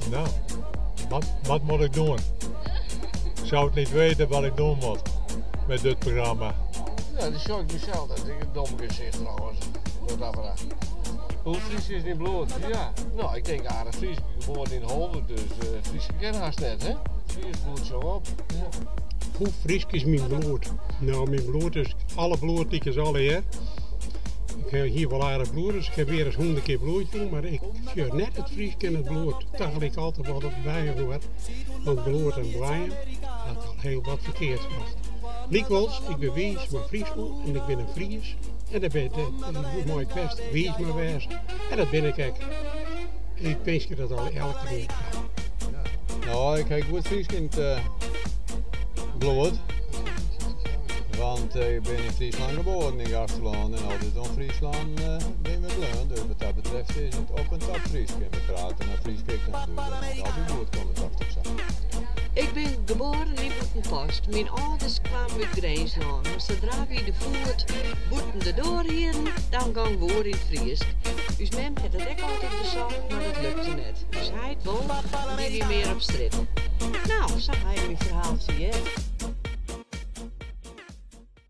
Nou, wat moet ik doen? Ik zou het niet weten wat ik doen moet met dit programma. Ja, dat zou ik mezelf. Dat is een dom gezicht trouwens. Dat apparaat. Hoe Fries is niet bloed? Ja. Nou, ik denk aardig Fries. Geboren in Hoven, dus Fries ken haast net, hè? Fries bloed zo op. Ja. Hoe Fries is mijn bloed? Nou, mijn bloed is alle bloed die ik is alle hier. Ik heb hier wel aardig bloed, dus ik heb weer eens 100 keer bloed, maar ik vuur net het Fries in het bloed. Daar ga ik altijd wat op bijgehoord. Want bloed en blijen, dat al heel wat verkeerd was. Likwijls, ik ben Wies, maar Friesland en ik ben een Fries. En dat ben ik een mooie kwestie, Wies maar wezen. En dat ben ik ook. Ik wens je dat al elke keer. Nou, ik heb goed Fries in het bloed. Want ik ben in Friesland geboren, in Garsteland en altijd in Friesland ben we geleund. Dus wat dat betreft is het op een tap Fries. We praten naar Fries kijken natuurlijk, dat is goed komen het af te. Ik ben geboren in Boetenpost. Mijn ouders kwamen uit Grijsland. Maar zodra we de voet boeten de door hier, dan gaan we weer in Fries. Dus mem had het ook altijd bezocht, maar dat lukte niet. Dus hij het wel, die weer meer op strijd. Nou, zo ga je mijn verhaaltje, hè.